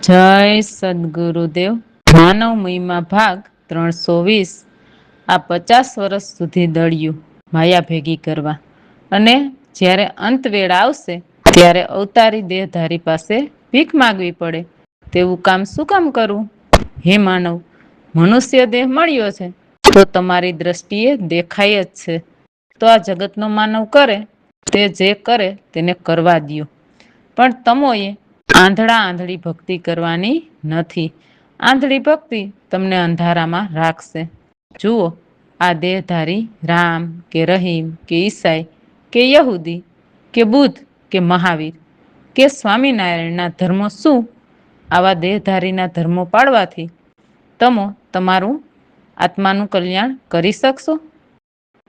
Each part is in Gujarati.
જય સદગુરુદેવ. માનવ મહિમા ભાગ 320. આ 50 વર્ષ સુધી દળ્યું માયા ભેગી કરવા, અને જ્યારે અંત વેળ આવશે ત્યારે અવતારી દેહધારી પાસે ભીખ માગવી પડે તેવું કામ શું કામ કરવું? હે માનવ, મનુષ્ય દેહ મળ્યો છે તો તમારી દ્રષ્ટિએ દેખાય જ છે. તો આ જગતનો માનવ કરે તે જે કરે તેને કરવા દ્યો. પણ તમોએ આંધળા આંધળી ભક્તિ કરવાની નથી. આંધળી ભક્તિ તમને અંધારામાં રાખશે. જુઓ, આ દેહધારી રામ કે રહીમ કે ઈસાઈ કે યહૂદી કે બુદ્ધ કે મહાવીર કે સ્વામિનારાયણના ધર્મો શું? આવા દેહધારીના ધર્મો પાળવાથી તમો તમારું આત્માનું કલ્યાણ કરી શકશો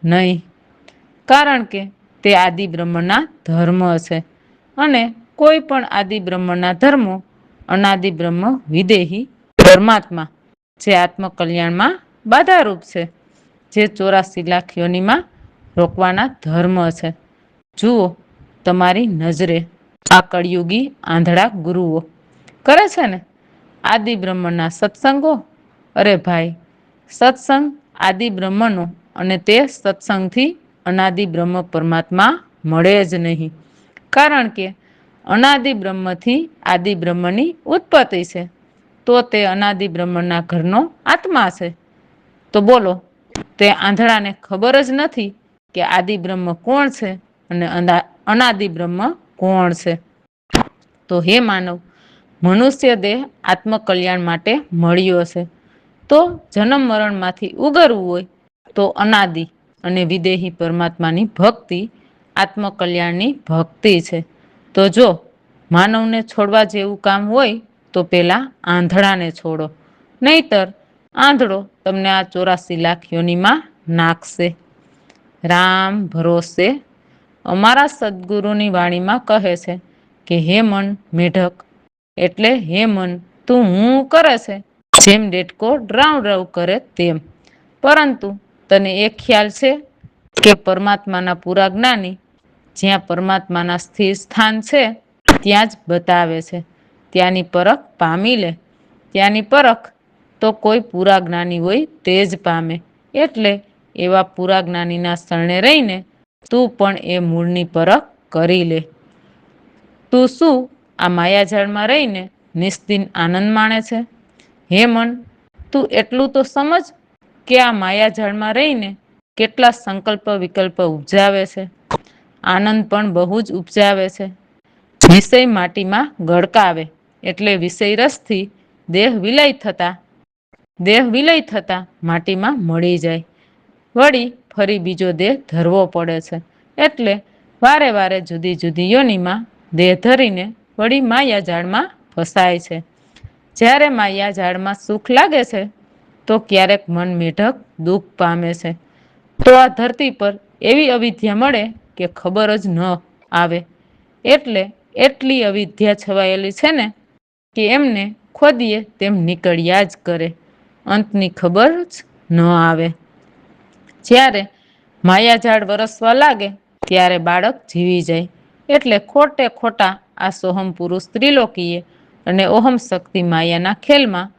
નહીં, કારણ કે તે આદિ બ્રહ્મના ધર્મ છે. અને કોઈ પણ આદિ બ્રહ્મના ધર્મો અનાદિ બ્રહ્મ વિદેહી પરમાત્મા જે આત્મકલ્યાણમાં બાધારૂપ છે, જે 84 લાખ યોનિમાં રોકવાના ધર્મ છે. જુઓ, તમારી નજરે આ કળિયુગી આંધળા ગુરુઓ કરે છે ને આદિ બ્રહ્મના સત્સંગો. અરે ભાઈ, સત્સંગ આદિ બ્રહ્મનો, અને તે સત્સંગથી અનાદિ બ્રહ્મ પરમાત્મા મળે જ નહીં, કારણ કે અનાદિ બ્રહ્મથી આદિ બ્રહ્મની ઉત્પત્તિ છે. તો તે અનાદિ બ્રહ્મના ઘરનો આત્મા છે. તો બોલો, તે આંધળાને ખબર જ નથી કે આદિ બ્રહ્મ કોણ છે અને અનાદિ બ્રહ્મ કોણ છે? તો હે માનવ, મનુષ્ય દેહ આત્મકલ્યાણ માટે મળ્યો છે. તો જન્મ મરણમાંથી ઉગરવું હોય તો અનાદિ અને વિદેહી પરમાત્માની ભક્તિ આત્મકલ્યાણની ભક્તિ છે. તો જો માનવને છોડવા જેવું કામ હોય તો પેલા આંધળાને છોડો, નહીતર આંધળો તમને આ 84 લાખ યોનિમાં નાખશે. રામ ભરોસે અમારા સદગુરુની વાણીમાં કહે છે કે હે મન મેઢક, એટલે હે મન, તું હું કરે છે જેમ ડેટકો ડ્રાઉં ડ્રાઉં કરે તેમ. પરંતુ તને એ ખ્યાલ છે કે પરમાત્માના પૂરા જ્ઞાની જ્યાં પરમાત્માના સ્થિર સ્થાન છે ત્યાં જ બતાવે છે. ત્યાંની પરખ પામી લે. ત્યાંની પરખ તો કોઈ પૂરા જ્ઞાની હોય તે જ પામે. એટલે એવા પૂરા જ્ઞાનીના શરણે રહીને તું પણ એ મૂળની પરખ કરી લે. તું શું આ માયાજાળમાં રહીને નિસ્દિન આનંદ માણે છે? હે મન, તું એટલું તો સમજ કે આ માયાજાળમાં રહીને કેટલા સંકલ્પ વિકલ્પ ઉપજાવે છે. આનંદ પણ બહુ જ ઉપજાવે છે. વિષય માટીમાં ગળકાવે એટલે વિષય રસથી દેહ વિલય થતા માટીમાં મળી જાય. વળી ફરી બીજો દેહ ધરવો પડે છે. એટલે વારે વારે જુદી જુદી યોનિમાં દેહ ધરીને વળી માયાજાળમાં ફસાય છે. જ્યારે માયાજાળમાં સુખ લાગે છે તો ક્યારેક મન મેઢક દુઃખ પામે છે. તો આ ધરતી પર એવી અવિદ્યા મળે કે ખબર જ ન આવે. એટલે એટલી અવિદ્યા છવાયેલી છે ને કે એમને ખોદીએ તેમ નીકળ્યા જ કરે, અંતની ખબર જ ન આવે. જ્યારે માયાજાળ વરસવા લાગે ત્યારે બાળક જીવી જાય. એટલે ખોટે ખોટા આ સોહમ પુરુષ ત્રિલોકીએ અને ઓહમ શક્તિ માયાના ખેલમાં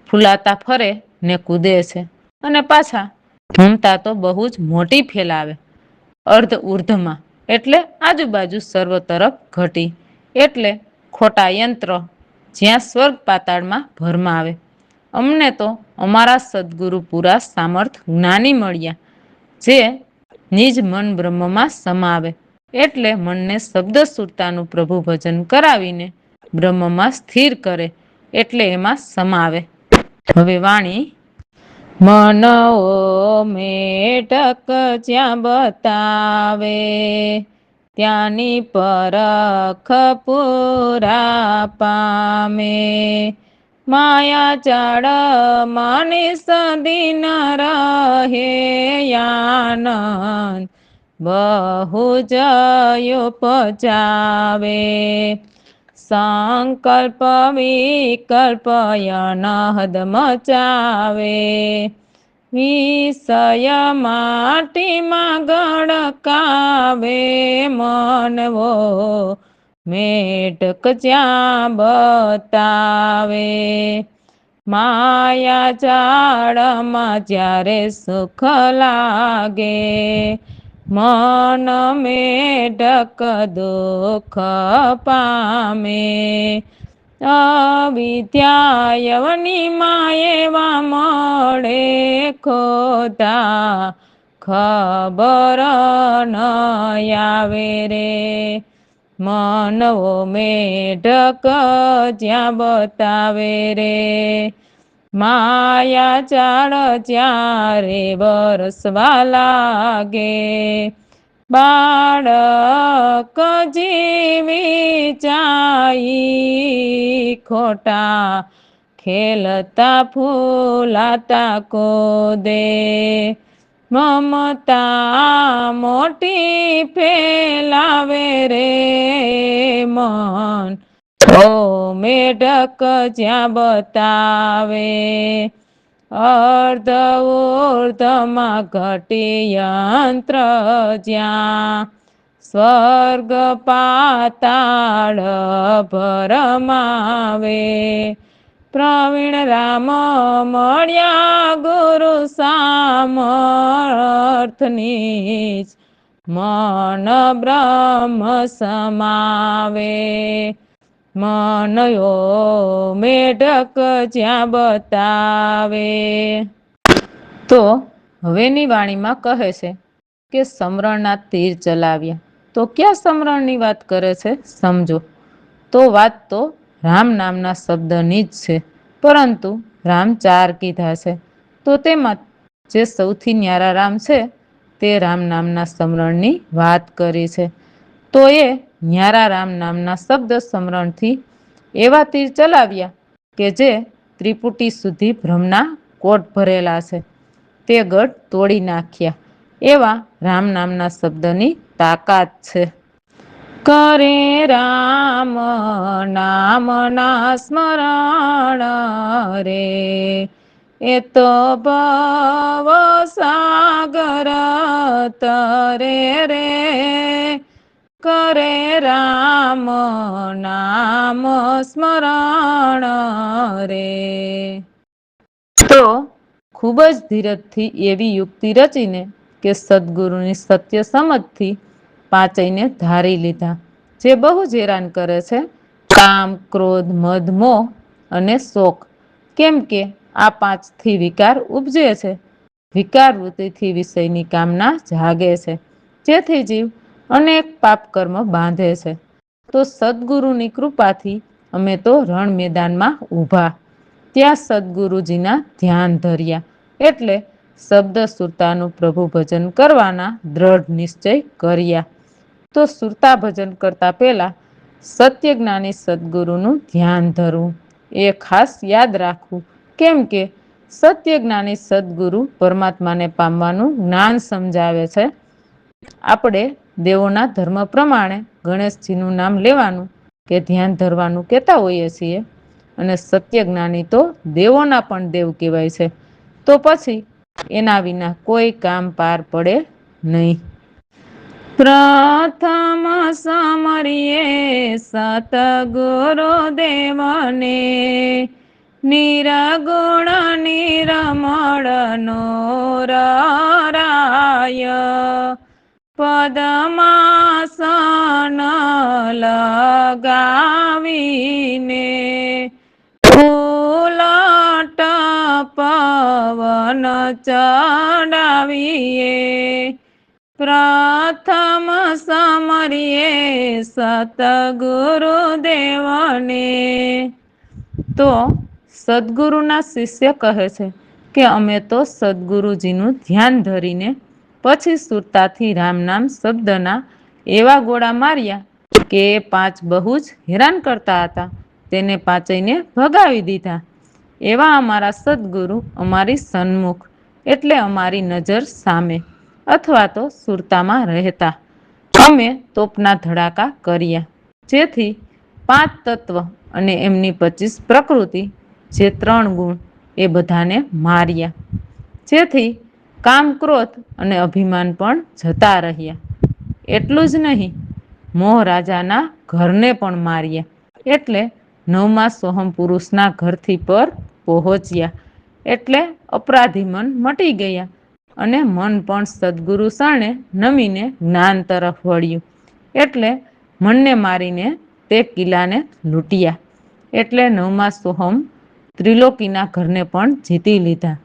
ફૂલાતા ફરે ને કૂદે છે, અને પાછા મમતા તો બહુ જ મોટી ફેલાવે. અર્ધ ઉર્ધ્વમાં એટલે આજુબાજુ સર્વ તરફ ઘટી. એટલે ખોટા યંત્ર જ્યાં સ્વર્ગ પાતાળમાં ભરમાવે. અમને તો અમારા સદગુરુ પૂરા સામર્થ જ્ઞાની મળ્યા, જે નિજ મન બ્રહ્મમાં સમાવે. એટલે મનને શબ્દ સુરતાનું પ્રભુ ભજન કરાવીને બ્રહ્મમાં સ્થિર કરે, એટલે એમાં સમાવે. હવે વાણી: મનઓ મેઢક જ્યાં બતાવે, ત્યાંની પરખ પૂરા પામે. માયા જાળ માની સદીન રહે આનંદ, બહુ જ ઉપજાવે. સંકલ્પ વિકલ્પ અનહદ મચાવે. વિષય માટીમાં ગળકાવે મનવો, મેઢક જ્યાં બતાવે, માયા જાળમાં જ્યારે સુખ લાગે, મન મેઢક દુઃખ પામે, અવિદ્યાયવની એવા મળે ખોતા, ખબર ન આવે રે, મનવો મેઢક જ્યાં બતાવે રે, માયા જાળ જ્યારે વરસવા લાગે, બાળક જીવી જાય ખોટા, ખેલતા ફૂલાતા કોદે, મમતા મોટી ફેલાવે રે મન, ઓ મેઢક જ્યાં બતાવે, અર્ધ ઉર્ધમાં ઘટી યંત્ર જ્યાં, સ્વર્ગ પાતાળ ભરમાવે, પ્રવીણ રામ મળ્યા ગુરુ સામર્થની, મન બ્રહ્મ સમાવે, મનયો મેઢક જ્યાં બતાવે. તો હવેની વાણીમાં કહે છે કે સમરણના તીર ચલાવ્યા. તો ક્યાં સમરણની વાત કરે છે સમજો. તો વાત તો રામ નામના શબ્દની જ છે, પરંતુ રામ 4 કીધા છે, તો તેમાં જે સૌથી ન્યારા રામ છે તે રામ નામના સમરણની વાત કરી છે. તો એ ન્યારા રામ નામના શબ્દ સમરણથી એવા તીર ચલાવ્યા કે જે ત્રિપુટી સુધી ભ્રમના કોટ ભરેલા છે તે ગઢ તોડી નાખ્યા, એવા રામ નામના શબ્દની તાકાત છે. કરે રામ નામના સ્મરણ રે, એ તો ભવ સાગર તરે રે, કરે રામ નામ સ્મરણ રે. તો ખૂબ જ ધીરજથી એવી યુક્તિ રચીને કે સદગુરુની સત્ય સમજથી પાંચેયને ધારી લીધા, જે બહુ જ હેરાન કરે છે, કામ, ક્રોધ, મદ, મોહ અને શોક. કેમ કે આ 5થી વિકાર ઉપજે છે. વિકાર વૃત્તિથી વિષયની કામના જાગે છે, જેથી જીવ અનેક પાપ કર્મ બાંધે છે. તો સદગુરુની કૃપાથી અમે તો રણ મેદાનમાં ઊભા, ત્યાં સદગુરુજીના ધ્યાન ધર્યા, એટલે શબ્દ સુરતાનું પ્રભુ ભજન કરવાના દ્રઢ નિશ્ચય કર્યા. તો સુરતા ભજન કરતા પહેલા સત્ય જ્ઞાની સદગુરુનું ધ્યાન ધરવું એ ખાસ યાદ રાખવું. કેમ કે સત્ય જ્ઞાની સદગુરુ પરમાત્માને પામવાનું જ્ઞાન સમજાવે છે. આપણે દેવોના ધર્મ પ્રમાણે ગણેશજીનું નામ લેવાનું કે ધ્યાન ધરવાનું કહેતા હોઈએ છીએ, અને સત્ય જ્ઞાની તો દેવોના પણ દેવ કહેવાય છે. તો પછી એના વિના કોઈ કામ પાર પડે નહીં. પ્રથમ સમરીએ સતગુરુ દેવને, નિરગુણ નિરમળ નો રાય, પદ્માસન લગાવીને, ઉલટ પવન ચડાવીએ, પ્રથમ સમરીએ સતગુરુ દેવને. તો સદગુરુના શિષ્ય કહે છે કે અમે તો સદગુરુજીનું ધ્યાન ધરીને પછી સુરતાથી રામ નામ શબ્દના એવા ગોળા માર્યા કે એ 5 બહુ જ હેરાન કરતા હતા, તેને પાંચેયને ભગાવી દીધા. એવા અમારા સદગુરુ અમારી સન્મુખ, એટલે અમારી નજર સામે અથવા તો સુરતામાં રહેતા. અમે તોપના ધડાકા કર્યા, જેથી 5 તત્વ અને એમની 25 પ્રકૃતિ, જે 3 ગુણ, એ બધાને માર્યા, જેથી કામ, ક્રોધ અને અભિમાન પણ જતા રહ્યા. એટલું જ નહીં, મોહ રાજાના ઘરને પણ માર્યા. એટલે નવમા સોહમ પુરુષના ઘરથી પર પહોંચ્યા. એટલે અપરાધી મન મટી ગયા અને મન પણ સદગુરુ શરણે નમીને જ્ઞાન તરફ વળ્યું. એટલે મનને મારીને તે કિલ્લાને લૂંટ્યા. એટલે નવમા સોહમ ત્રિલોકીના ઘરને પણ જીતી લીધા.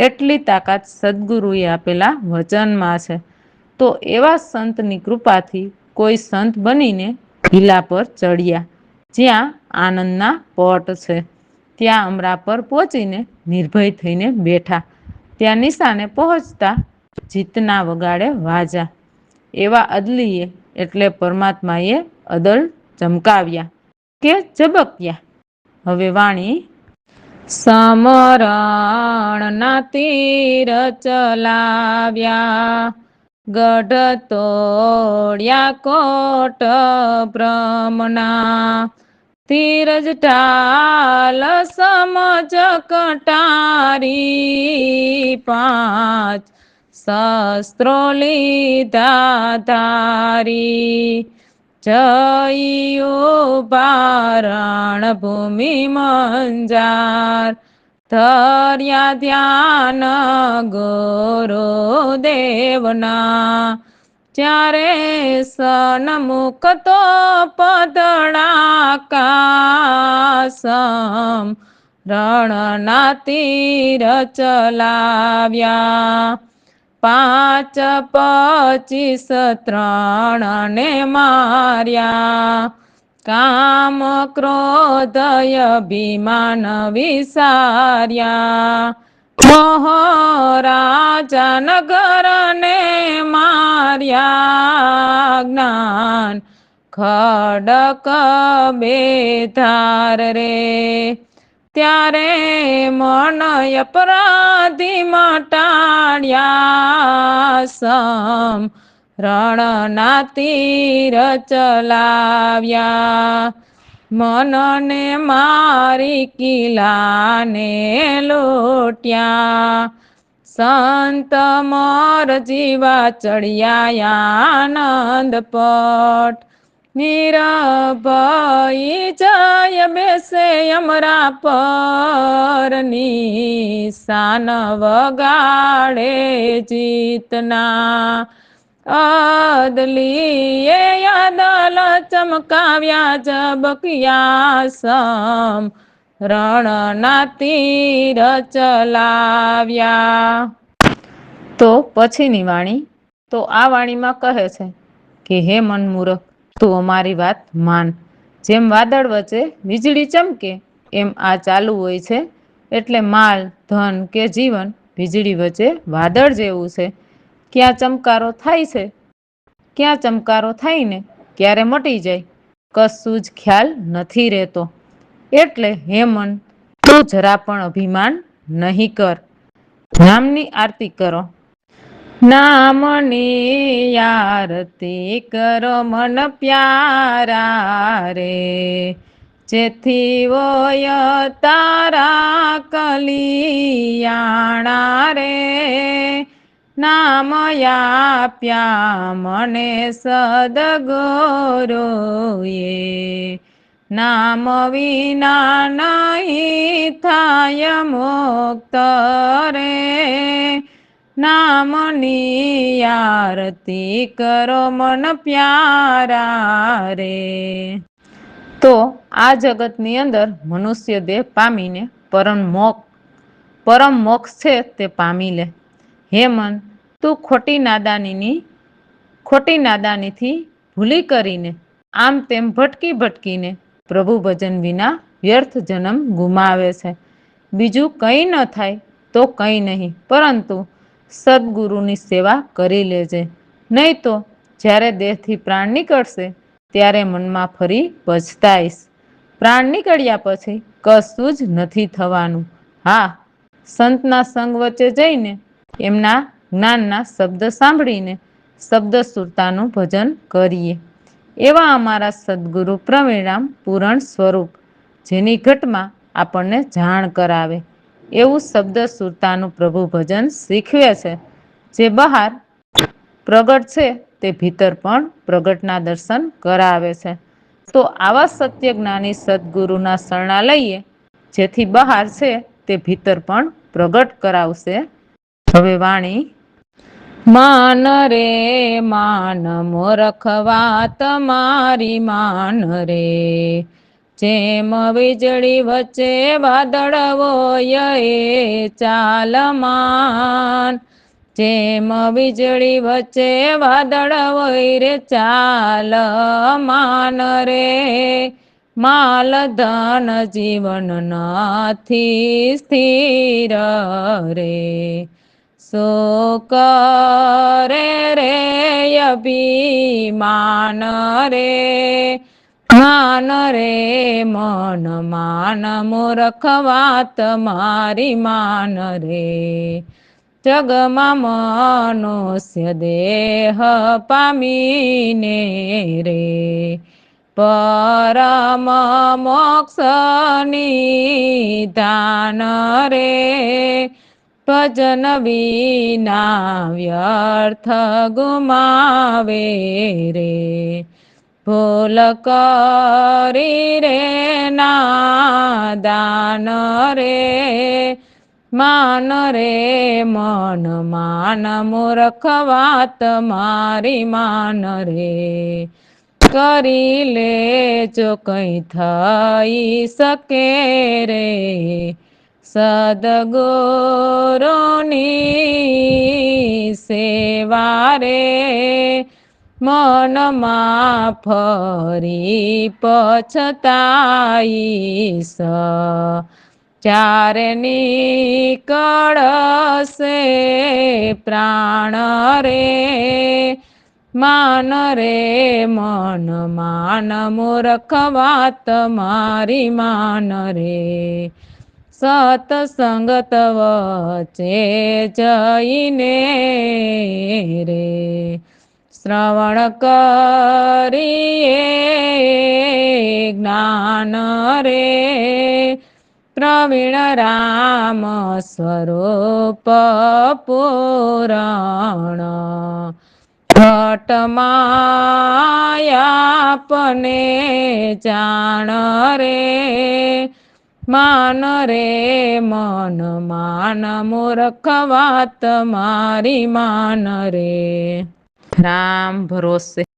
એટલી તાકાત સદગુરુએ આપેલા વચનમાં છે. તો એવા સંતની કૃપાથી કોઈ સંત બનીને કિલ્લા પર ચડ્યા, જ્યાં આનંદના પટ છે. ત્યાં અમરા પર પહોંચીને નિર્ભય થઈને બેઠા. ત્યાં નિશાને પહોંચતા જીતના વગાડે વાજા. એવા અદલીએ એટલે પરમાત્માએ અદલ ચમકાવ્યા કે ઝબક્યા. હવે વાણી: સમરણના તીર ચલાવ્યા, ગઢ તોડ્યા કોટ બ્રહ્મના. તીરજ ઢાલ સમજ કટારી, પાંચ શસ્ત્રો લીધા ધારી. જયું બારણ ભૂમિ મંજાર, ધર્યા ધ્યાન ગુરુદેવના. ત્યારે સન્મુખ તો પધડાકાશમ, રણના તીર ચલાવ્યા. 5-25 ત્રણને માર્યા, કામ ક્રોધ અભિમાન વિસાર્યા. મહારાજા નગરને માર્યા, જ્ઞાન ખડક બેધાર રે. ત્યારે મન અપરાધી મટાડ્યા, સમ રણના તીર ચલાવ્યા. મનને મારી કિલ્લાને લૂંટ્યા, સંત મોર જીવા ચડ્યા આનંદ પટ. નિરભય જય બેસે અમરા પર, નિશાન વગાડે જીતના. અદલીએ અદલ ચમકાવ્યા, ઝબક્યા સમ રણના તીર ચલાવ્યા. તો પછીની વાણી: તો આ વાણીમાં કહે છે કે હે મનમૂરખ, તું અમારી વાત માન. જેમ વાદળ વચ્ચે વીજળી ચમકે એમ આ ચાલુ હોય છે. એટલે માલ, ધન કે જીવન વીજળી વચ્ચે વાદળ જેવું છે. ક્યાં ચમકારો થાય છે, ક્યાં ચમકારો થઈને ક્યારે મટી જાય, કશું જ ખ્યાલ નથી રહેતો. એટલે હે મન, તું જરા પણ અભિમાન નહીં કર. નામની આરતી કરો. નામની આરતી કરો મન પ્યારા રે, જેથી હોય તારા કલિયાણા રે. નામ આપ્યા મને સદગુરુએ, નામ વિના નહીં થાય મુક્ત રે. નામની આરતી કરો મન પ્યારા રે. તો આ જગતની અંદર મનુષ્ય દેહ પામીને પરમ મોક્ષ છે તે પામી લે. હે મન, તું ખોટી નાદાનીથી ભૂલી કરીને આમ તેમ ભટકીને પ્રભુ ભજન વિના વ્યર્થ જન્મ ગુમાવે છે. બીજું કંઈ ન થાય તો કંઈ નહીં, પરંતુ સદગુરુની સેવા કરી લેજે. નહીં તો જ્યારે દેહથી પ્રાણ નીકળશે ત્યારે મનમાં ફરી પછતાઈશ. પ્રાણ નીકળ્યા પછી કશું જ નથી થવાનું. હા, સંતના સંગ વચ્ચે જઈને એમના જ્ઞાનના શબ્દ સાંભળીને શબ્દ સુરતાનું ભજન કરીએ. એવા અમારા સદગુરુ પ્રવીણામ પૂરણ સ્વરૂપ, જેની ઘટમાં આપણને જાણ કરાવે એવું શબ્દ સુરતાનું પ્રભુ ભજન શીખવે છે. જે બહાર પ્રગટ છે તે ભીતર પણ પ્રગટના દર્શન કરાવે છે. તો આવા સત્ય જ્ઞાની સદગુરુના શરણા લઈએ, જેથી બહાર છે તે ભીતર પણ પ્રગટ કરાવશે. હવે વાણી. માન રે માન મૂરખ વાત મારી માન રે, જેમ વીજળી વચ્ચે વાદળ હોય એ ચાલ માન, જેમ વીજળી વચ્ચે વાદળ હોય રે ચાલ માન રે, માલ ધન જીવન નથી સ્થિર રે, સો કરે રે અભિમાન રે, માન રે મન માન મૂરખ વાત મારી માન રે, જગમાં મનુષ્ય દેહ પામીને રે, પરમ મોક્ષની દાન રે, ભજન વિના વ્યર્થ ગુમાવે રે, ભૂલ કરી રે નાદાન રે, માન રે મન માન મૂરખ વાત મારી માન રે, કરી લે જો કઈ થઈ શકે રે, સદગુરુની સેવા રે, મનમાં ફરી પછતાઈશ, ચારે નીકળશે પ્રાણ રે, માન રે મન માન મૂરખ વાત મારી માન રે, સતસંગત વચ્ચે જઈને રે, શ્રવણ કરીએ જ્ઞાન રે, પ્રવીણ રામ સ્વરૂપ પુરાણ, ઘટમાયાપને જાણ રે, માન રે મન માન મૂરખ વાત મારી માન રે, રામ ભરોસે.